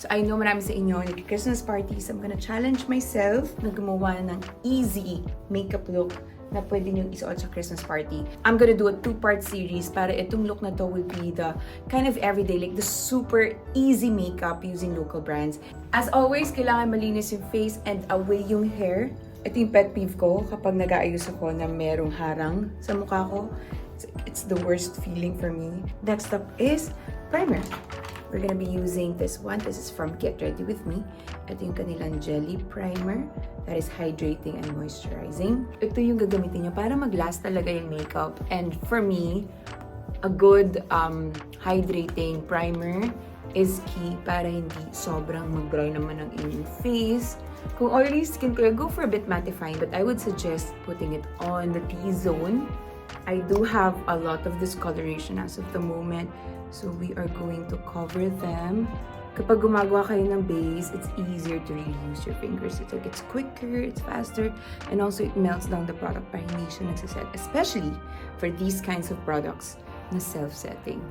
So I know marami sa inyo, like Christmas parties, I'm gonna challenge myself na gumawa ng easy makeup look na pwede nyo isuot sa Christmas party. I'm gonna do a 2-part series para itong look na to will be the kind of everyday, like the super easy makeup using local brands. As always, kailangan malinis yung face and away yung hair. Ito yung pet peeve ko kapag nag-aayos ako na merong harang sa mukha ko. It's the worst feeling for me. Next up is primer. We're gonna be using this one. This is from Get Ready With Me. Ito yung kanilang jelly primer that is hydrating and moisturizing. Ito yung gagamitin nyo para mag-last talaga yung makeup. And for me, a good hydrating primer is key para hindi sobrang mag-dry naman ang inyong face. Kung oily skin kayo, go for a bit mattifying, but I would suggest putting it on the T-zone. I do have a lot of discoloration as of the moment, so we are going to cover them. Kapag gumagawa kayo ng base, it's easier to really use your fingers. It's quicker, it's faster, and also it melts down the product para hindi siya nagsiset, especially for these kinds of products na self-setting.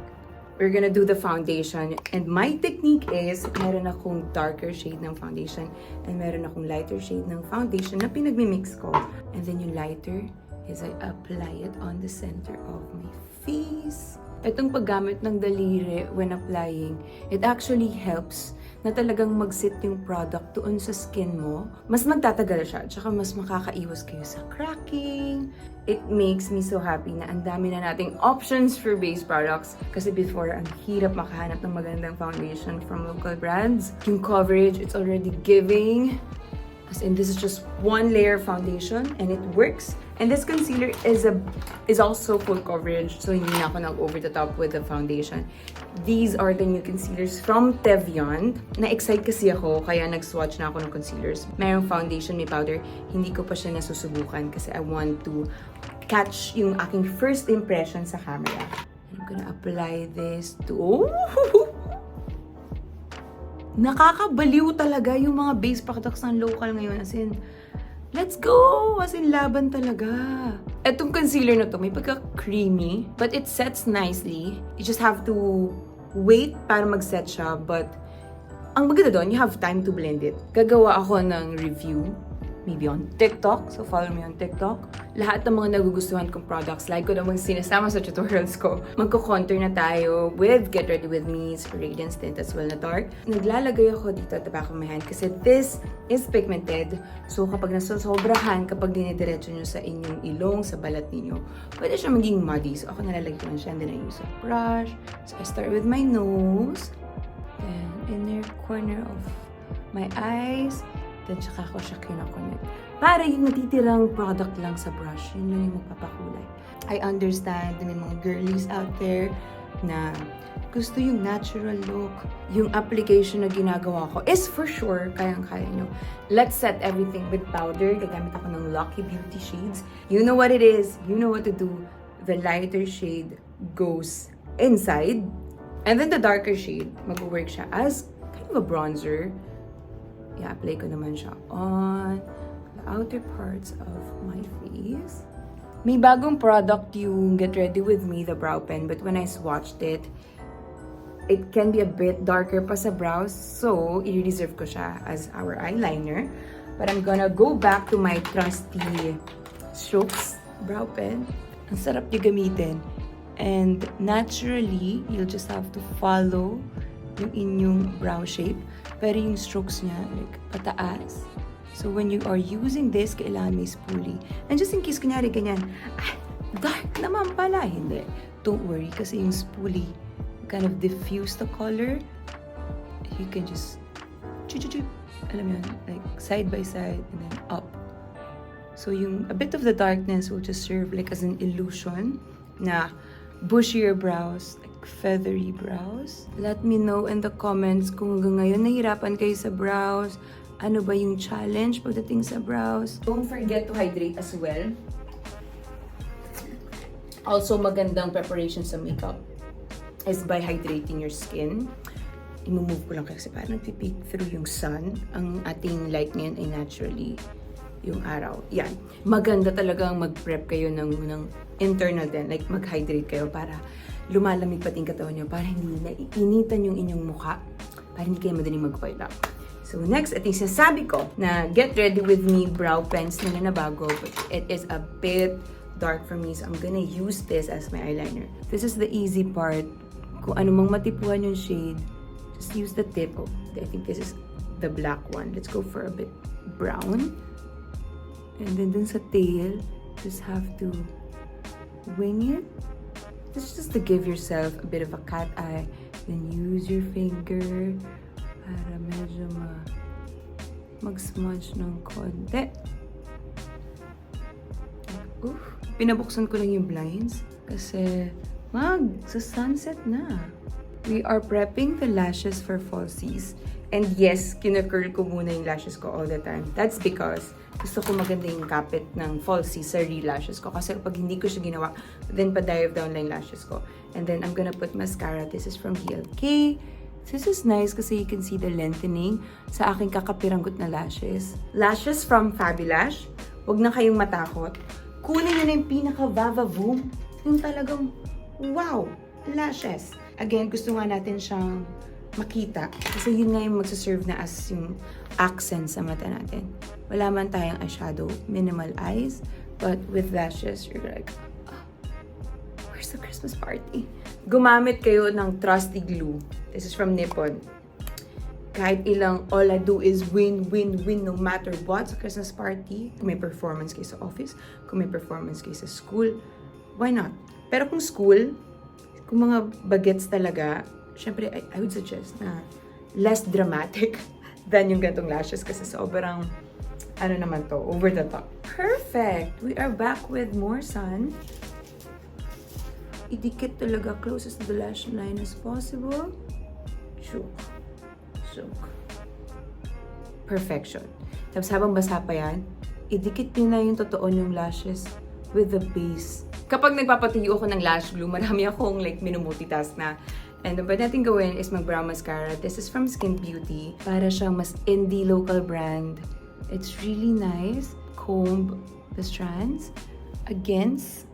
We're gonna do the foundation, and my technique is meron akong darker shade ng foundation and meron akong lighter shade ng foundation na pinagmimix ko. And then yung lighter is I apply it on the center of my face. Itong paggamit ng daliri when applying, it actually helps na talagang mag-sit yung product doon sa skin mo. Mas magtatagal siya, tsaka mas makakaiwas kayo sa cracking. It makes me so happy na ang dami na nating options for base products. Kasi before, ang hirap makahanap ng magandang foundation from local brands. Yung coverage, it's already giving. As in, this is just one layer foundation and it works. And this concealer is also full coverage, so hindi na ako nag-over the top with the foundation. These are the new concealers from Tevian. Na-excite kasi ako, kaya nag-swatch na ako ng concealers. Mayroong foundation, may powder. Hindi ko pa siya nasusubukan kasi I want to catch yung aking first impression sa camera. I'm gonna apply this to... Nakakabaliw talaga yung mga base products ng local ngayon. As in, let's go! As in, laban talaga. Etong concealer na to, may pagka-creamy, but it sets nicely. You just have to wait para mag-set siya, but ang maganda doon, you have time to blend it. Gagawa ako ng review, maybe on TikTok, so follow me on TikTok. Lahat ng mga nagugustuhan kong products, like ko namang sinasama sa tutorials ko, magko-contour na tayo with Get Ready With Me's Radiance Tint as well na dark. Naglalagay ako dito at the back of my hand kasi this is pigmented. So kapag nasosobrahan, kapag dinidiretso nyo sa inyong ilong, sa balat ninyo, pwede siya maging muddy. So ako nalalagay ko lang siya and then I use a brush. So I start with my nose, then inner corner of my eyes, then tsaka ko siya kinoconnect. Para yung natitirang product lang sa brush, yun lang yung magpapakulay. I understand na may mga girlies out there na gusto yung natural look. Yung application na ginagawa ko is for sure kayang-kaya nyo. Let's set everything with powder. Gagamit ako ng Lucky Beauty shades. You know what it is. You know what to do. The lighter shade goes inside. And then the darker shade, mag-work siya as kind of a bronzer. I-apply ko naman siya on the outer parts of my face. May bagong product yung Get Ready With Me, the brow pen, but when I swatched it, it can be a bit darker pa sa brows, so i-reserve ko siya as our eyeliner. But I'm gonna go back to my trusty Strokes brow pen. Ang sarap niya gamitin. And naturally, you'll just have to follow yung inyong brow shape. Pero yung strokes niya, like, pataas. So when you are using this, kailangan may spoolie. And just in case, kunyari ganyan, dark naman pala. Hindi. Don't worry, kasi yung spoolie kind of diffuse the color. You can just, alam mo yun, like, side by side, and then up. So yung, a bit of the darkness will just serve like as an illusion na bushier brows, like feathery brows. Let me know in the comments kung hanggang ngayon nahirapan kayo sa brows. Ano ba yung challenge pagdating sa brows? Don't forget to hydrate as well. Also, magandang preparation sa makeup is by hydrating your skin. I-move ko lang kasi parang nagpipeek through yung sun. Ang ating light ngayon ay naturally yung araw. Yan. Maganda talagang mag-prep kayo ng internal din. Like, mag-hydrate kayo para lumalamig pati yung katawan nyo para hindi naiinitan yung inyong mukha. para hindi kayo madaling mag-foil up. So next, ito yung sinasabi ko na get ready with me brow pens nila na bago, but it is a bit dark for me, so I'm gonna use this as my eyeliner. This is the easy part. Kung ano mang matipuan yung shade, just use the tip. Oh, I think this is the black one. Let's go for a bit brown. And then dun sa tail, just have to wing it. This is just to give yourself a bit of a cat eye. Then use your finger para medyo mag-smudge ng konti. Oof. Pinabuksan ko lang yung blinds kasi sa sunset na. We are prepping the lashes for falsies. And yes, kinacurl ko muna yung lashes ko all the time. That's because gusto ko maganda yung kapit ng falsies sa real lashes ko. Kasi pag hindi ko siya ginawa, then pa-dive down lang yung lashes ko. And then I'm gonna put mascara. This is from BLK. This is nice kasi you can see the lengthening sa aking kakapiranggot na lashes. Lashes from Fabulash. Huwag na kayong matakot. Kunin nyo na yung pinaka-vava-voom. Yung talagang, wow, lashes. Again, gusto nga natin siyang makita. Kasi yun nga yung magsaserve na as yung accent sa mata natin. Wala man tayong eyeshadow, minimal eyes. But with lashes, you're like, oh, where's the Christmas party? Gumamit kayo ng trusty glue. This is from Nippon. Kahit ilang, all I do is win, win, win no matter what sa Christmas party. Kung may performance kayo sa office, kung may performance kayo sa school, why not? Pero kung school, kung mga bagets talaga, syempre, I would suggest na less dramatic than yung gantong lashes kasi sobrang, ano naman to, over the top. Perfect! We are back with more sun. Idikit talaga closest to the lash line as possible. Shook. Shook. Perfection. Tapos habang basa pa yan, idikit nyo na yung totoo yung lashes with the base. Kapag nagpapatuyo ako ng lash glue, marami akong like minumultitask na. And ang pwede natin gawin is mag-brow mascara. This is from Skin Beauty. Para siyang mas indie local brand. It's really nice. Comb the strands against.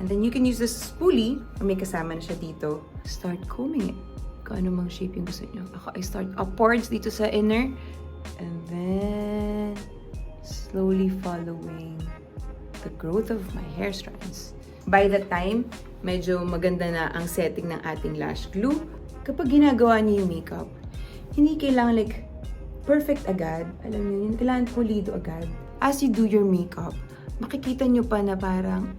And then you can use this spoolie, or may kasama na siya dito. Start combing it. Kung ano mang shape yung gusto nyo. Ako, I start upwards dito sa inner. And then, slowly following the growth of my hair strands. By the time, medyo maganda na ang setting ng ating lash glue. Kapag ginagawa niyo yung makeup, hindi kailangan like perfect agad. Alam niyo yun, kailangan pulido agad. As you do your makeup, makikita niyo pa na parang,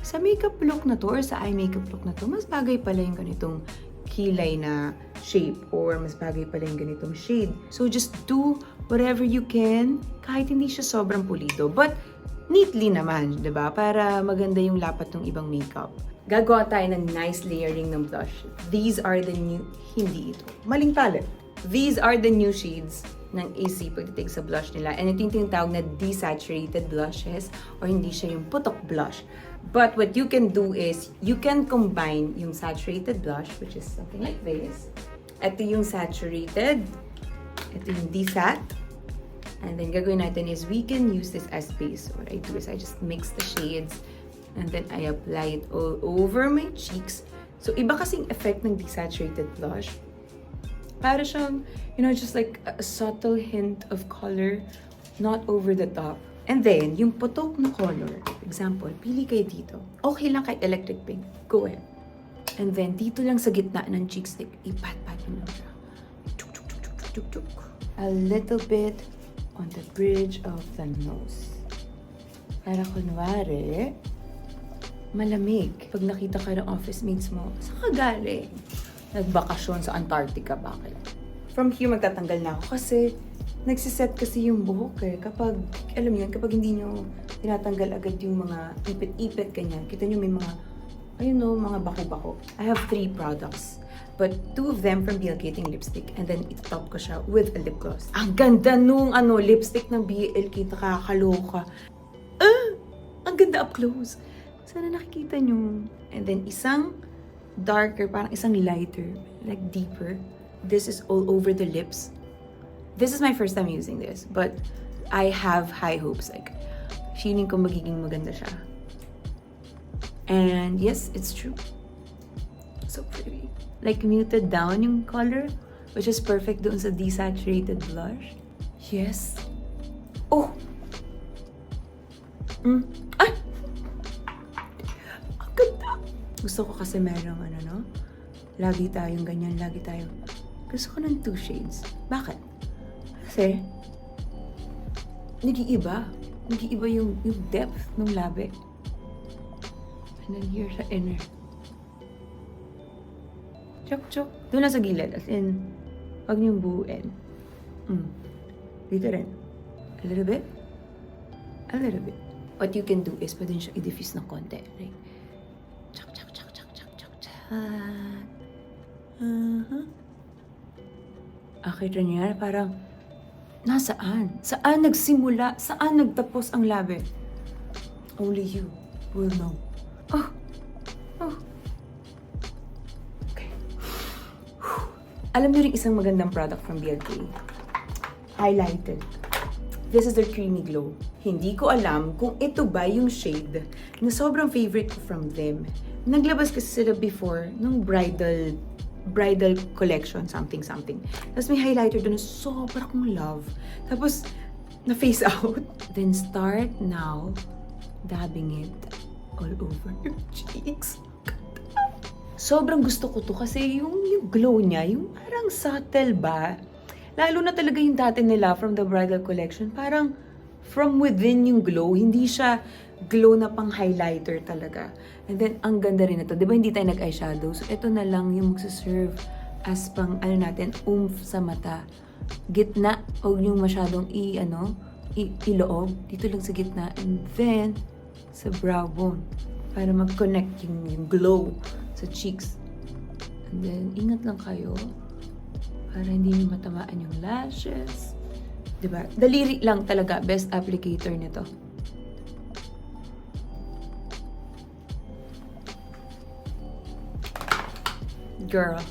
sa makeup look na to or sa eye makeup look na to, mas bagay pala yung ganitong kilay na shape or mas bagay pala yung ganitong shade. So just do whatever you can kahit hindi siya sobrang pulido. But neatly naman, di ba? Para maganda yung lapat ng ibang makeup. Gagawa tayo ng nice layering ng blush. These are the new, hindi ito, maling palette. These are the new shades ng AC pagdating sa blush nila. And ito yung tinatawag na desaturated blushes or hindi siya yung putok blush. But what you can do is, you can combine yung saturated blush, which is something like this. Ito yung saturated. Ito yung desat. And then gagawin natin is, we can use this as base. So what I do is, I just mix the shades. And then I apply it all over my cheeks. So iba kasing effect ng desaturated blush. Para siyang, just like a subtle hint of color, not over the top. And then, yung putok na color, example, pili kayo dito. Okay lang kahit electric pink. Go ahead. And then, dito lang sa gitna ng cheek stick, ipat-pat mo lang siya. A little bit on the bridge of the nose. Para kunwari, malamig. Pag nakita ka ng office mates mo, saan ka galing? Nagbakasyon sa Antarctica, bakit? From here, magtatanggal na ako kasi nagsiset kasi yung buhok eh. Kapag, alam niyo, kapag hindi nyo tinatanggal agad yung mga ipit-ipit, ganyan, kita nyo may mga, mga bako-bako. I have 3 products. But 2 of them from BLK yung lipstick. And then, itotop ko siya with a lip gloss. Ang ganda nung lipstick ng BLK, nakakaloka. Ang ganda up close. Sana nakikita nyo. And then, isang darker, parang isang lighter, like deeper. This is all over the lips. This is my first time using this, but I have high hopes. Like, feeling ko magiging maganda siya. And yes, it's true. So pretty. Like, muted down yung color. which is perfect doon sa desaturated blush. Yes. Oh! Ay! Ang ganda! Gusto ko kasi merong lagi tayong ganyan, lagi tayo. Gusto ko ng 2 shades. Bakit? Kasi, nag-iiba. Nag-iiba yung depth ng labi. And then here sa inner. Chok-chok. Doon lang sa gilid. As in, huwag niyong buuin. Dito rin. A little bit. A little bit. What you can do is, pwede siya i-diffuse ng konti. Right? Chok, chok, chok, chok, chok, chok, chok. Akita niya, parang, nasaan? Saan nagsimula? Saan nagtapos ang labi? Only you will know. Oh! Okay. Alam niyo rin isang magandang product from BLK. Highlighted. This is their creamy glow. Hindi ko alam kung ito ba yung shade na sobrang favorite ko from them. Naglabas kasi sila before nung bridal collection, something. Tapos may highlighter doon na sobra kong love. Tapos, na-face out. Then start now dabbing it all over your cheeks. Sobrang gusto ko to kasi yung glow niya, yung parang subtle ba? Lalo na talaga yung dati nila from the bridal collection. Parang from within yung glow. Hindi siya glow na pang highlighter talaga. And then, ang ganda rin ito. Di ba hindi tayo nag-eyeshadow? So, ito na lang yung magsaserve as pang, oomph sa mata. Gitna. Huwag yung masyadong iloob. Dito lang sa gitna. And then, sa brow bone. Para mag-connect yung glow sa cheeks. And then, ingat lang kayo. Para hindi nyo matamaan yung lashes. Diba? Daliri lang talaga. Best applicator nito. Girl.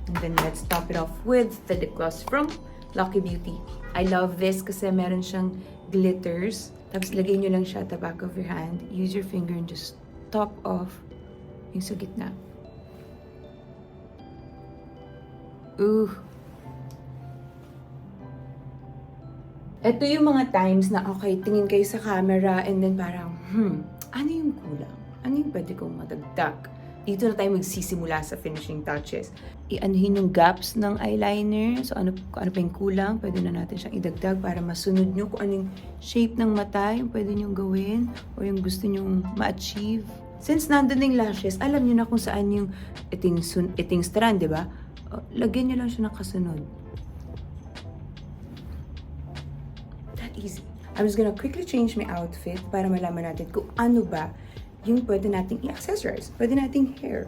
And then let's top it off with the lip gloss from Lucky Beauty. I love this kasi meron siyang glitters. Tapos lagay nyo lang siya at the back of your hand. Use your finger and just top off yung sa gitna. Ooh. Ito yung mga times na okay, tingin kayo sa camera and then parang, ano yung kulang? Ano yung pwede kong madagdag? Dito na tayo magsisimula sa finishing touches. Ianuhin yung gaps ng eyeliner. So ano pa yung kulang, pwede na natin siyang idagdag para masunod nyo kung anong shape ng mata yung pwede nyong gawin o yung gusto nyong ma-achieve. Since nandun yung lashes, alam nyo na kung saan yung iting strand, di ba? Lagyan nyo lang siya ng kasunod. That easy. I'm just gonna quickly change my outfit para malaman natin kung ano ba yung pwede nating i-accessorize. Pwede nating hair.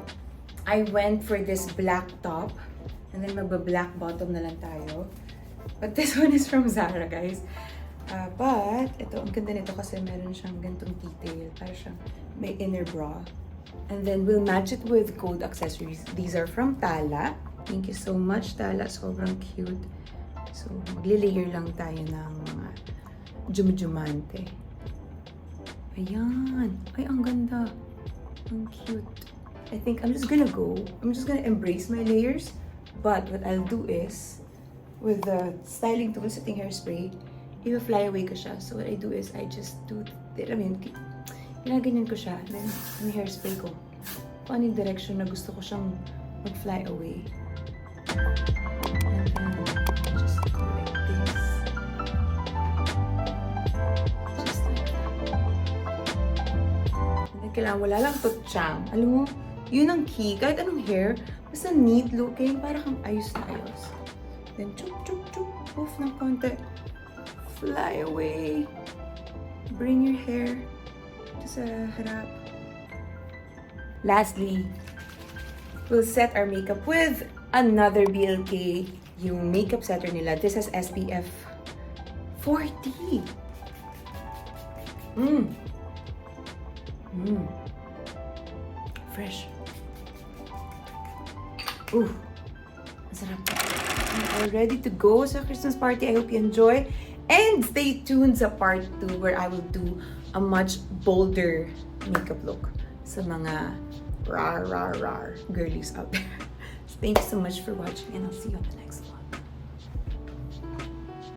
I went for this black top and then magba-black bottom na lang tayo. But this one is from Zara, guys. But, ito, ang ganda nito kasi meron siyang gantong detail. Para siyang may inner bra. And then, we'll match it with gold accessories. These are from Tala. Thank you so much, Tala. Sobrang cute. So, magli-layer lang tayo ng mga jumjumante. Ayan. Ay, ang ganda. Ang cute. I think I'm just gonna embrace my layers. But what I'll do is, with the styling tool, setting hairspray, i-fly away ko siya. So what I do is, I just do, ginaganyan ko siya. Then, yung hairspray ko. Kung anong direction na gusto ko siyang mag-fly away. And then, just go like this. Just like that. And then, kailangan wala lang tutsyang. Alam mo, yun ang key. Kahit anong hair, basta neat looking, para kang ayos na ayos. Then, chup, chup, chup. Off ng konti. Fly away. Bring your hair to sa harap. Lastly, we'll set our makeup with another BLK, yung makeup setter nila. This has SPF 40. Fresh. Ooh, ang sarap. We're ready to go sa Christmas party. I hope you enjoy. And stay tuned sa part 2 where I will do a much bolder makeup look sa mga rar girlies out there. Thank you so much for watching and I'll see you on the next one.